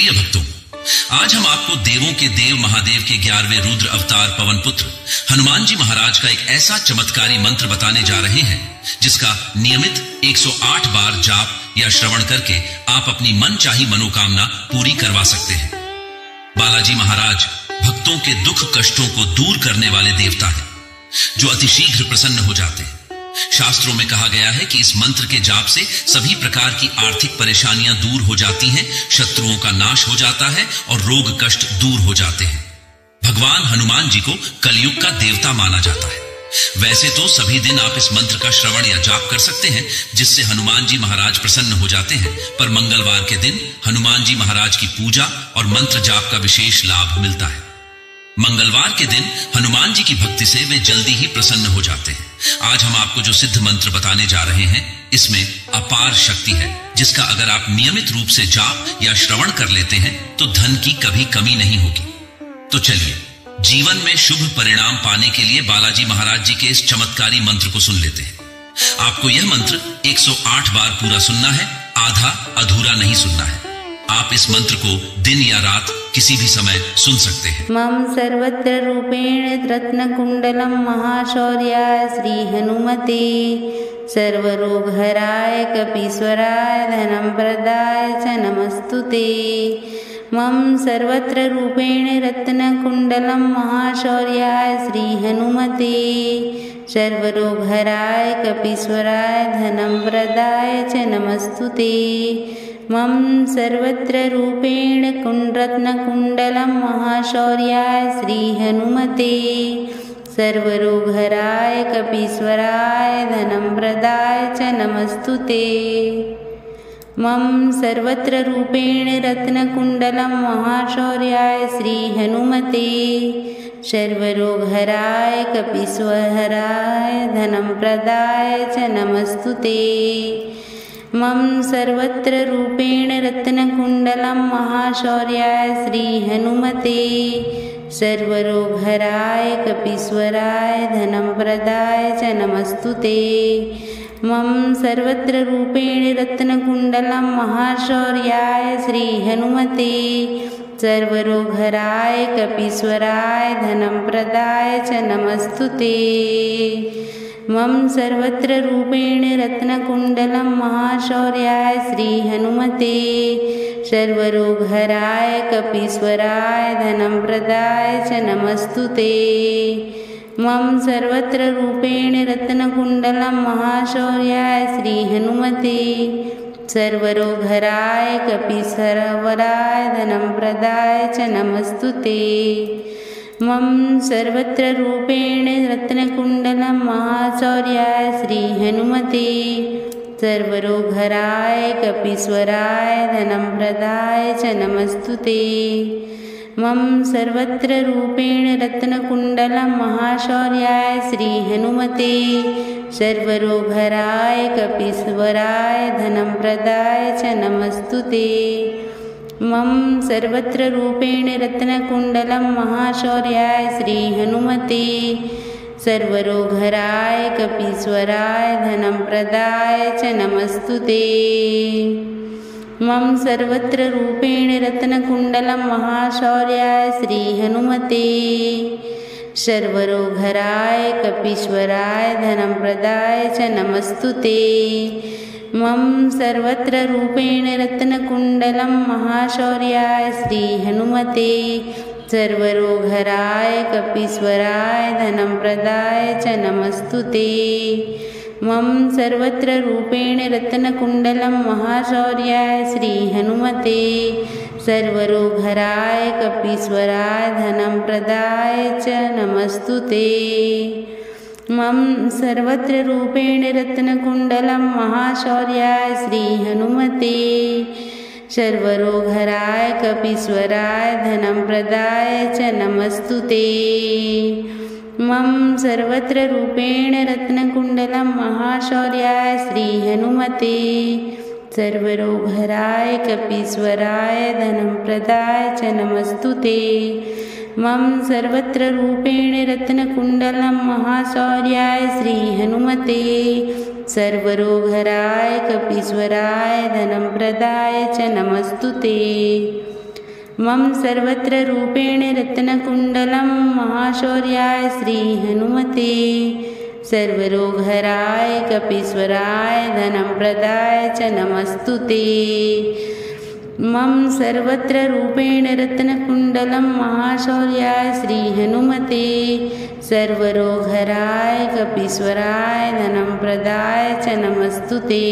प्रिय भक्तों, आज हम आपको देवों के देव महादेव के 11वें रुद्र अवतार पवन पुत्र हनुमान जी महाराज का एक ऐसा चमत्कारी मंत्र बताने जा रहे हैं जिसका नियमित 108 बार जाप या श्रवण करके आप अपनी मनचाही मनोकामना पूरी करवा सकते हैं। बालाजी महाराज भक्तों के दुख कष्टों को दूर करने वाले देवता हैं, जो अतिशीघ्र प्रसन्न हो जाते हैं। शास्त्रों में कहा गया है कि इस मंत्र के जाप से सभी प्रकार की आर्थिक परेशानियां दूर हो जाती हैं, शत्रुओं का नाश हो जाता है और रोग कष्ट दूर हो जाते हैं। भगवान हनुमान जी को कलयुग का देवता माना जाता है। वैसे तो सभी दिन आप इस मंत्र का श्रवण या जाप कर सकते हैं, जिससे हनुमान जी महाराज प्रसन्न हो जाते हैं, पर मंगलवार के दिन हनुमान जी महाराज की पूजा और मंत्र जाप का विशेष लाभ मिलता है। मंगलवार के दिन हनुमान जी की भक्ति से वे जल्दी ही प्रसन्न हो जाते हैं। आज हम आपको जो सिद्ध मंत्र बताने जा रहे हैं, इसमें अपार शक्ति है, जिसका अगर आप नियमित रूप से जाप या श्रवण कर लेते हैं तो धन की कभी कमी नहीं होगी। तो चलिए जीवन में शुभ परिणाम पाने के लिए बालाजी महाराज जी के इस चमत्कारी मंत्र को सुन लेते हैं। आपको यह मंत्र 108 बार पूरा सुनना है, आधा अधूरा नहीं सुनना है। आप इस मंत्र को दिन या रात किसी भी समय सुन सकते हैं। मम सर्वत्र रूपेण रत्नकुंडलम महाशौर्याय श्री हनुमते सर्वरोगहराय कपीश्वराय धनं प्रदाय च नमस्तुते। मम सर्वत्र रूपेण रत्नकुंडलम महाशौर्याय श्री हनुमते सर्वरोगहराय कपीश्वराय धनं प्रदाय च नमस्तुते। मम सर्वत्र रूपेण रत्नकुंडलम महाशौर्याय श्री हनुमते सर्वरोगहराय कपीश्वराय धनं प्रदाय च नमस्तुते। मम सर्वत्र रूपेण रत्नकुंडलम महाशौर्याय श्री हनुमते सर्वरोगहराय कपीश्वराय धनं प्रदाय च नमस्तुते। मम सर्वत्र रूपेण रत्नकुंडलम महाशौर्याय श्री हनुमते सर्वरोगहराय कपीश्वराय धनं प्रदाय च नमस्तुते। मम सर्वत्र रूपेण रत्नकुंडलम महाशौर्याय श्री हनुमते सर्वरोगहराय कपीश्वराय धनं प्रदाय च नमस्तुते। मम सर्वत्र रूपेण रत्नकुंडलम महाशौर्याय श्री हनुमते सर्वरोगहराय कपीश्वराय धनं प्रदाय च नमस्तुते। मम सर्वत्र रूपेण रत्नकुंडलम महाशौर्याय श्री हनुमते सर्वरोगहराय कपीश्वराय धनं प्रदाय च नमस्तुते। मम सर्वत्र रूपेण रत्नकुंडलम महाशौर्याय श्री हनुमते सर्वरोगहराय कपीश्वराय धनं प्रदाय च नमस्तुते। मम सर्वत्र रूपेण रत्नकुंडलम महाशौर्याय श्री हनुमते सर्वरोगहराय कपीश्वराय धनं प्रदाय च नमस्तुते। मम सर्वत्र रूपेण रत्नकुंडलम महाशौर्याय श्री हनुमते सर्वरोगहराय कपीश्वराय धनं प्रदाय च नमस्तुते। मम सर्वत्र रूपेण रत्नकुंडलम महाशौर्याय श्री हनुमते सर्वरोगहराय कपीश्वराय धनं प्रदाय च नमस्तुते। मम सर्वत्र रूपेण रत्नकुंडलम महाशौर्याय श्री हनुमते सर्वरोगहराय कपीश्वराय धनं प्रदाय च नमस्तुते। मम सर्वत्र रूपेण रत्नकुंडलम महाशौर्याय श्री हनुमते सर्वरोगहराय कपीश्वराय धनं प्रदाय च नमस्तुते। मम सर्वत्र रूपेण रत्नकुंडलम महाशौर्याय श्री हनुमते सर्वरोगहराय कपीश्वराय धनं प्रदाय च नमस्तुते। मम सर्वत्र रूपेण रत्नकुंडलम महाशौर्याय श्री हनुमते सर्वरोगहराय कपीश्वराय धनं प्रदाय च नमस्तुते। मम सर्वत्र रूपेण रत्नकुंडलम महाशौर्याय श्री हनुमते सर्वरोगहराय कपीश्वराय धनं प्रदाय च नमस्तुते। मम सर्वत्र रूपेण रत्नकुण्डलं महाशौर्याय श्रीहनुमते सर्वरोगहराय कपीश्वराय धनं प्रदाय च नमस्तुते। मम सर्वत्र रूपेण रत्नकुण्डलं महाशौर्याय श्रीहनुमते सर्वरोगहराय कपीश्वराय धनं प्रदाय च नमस्तुते।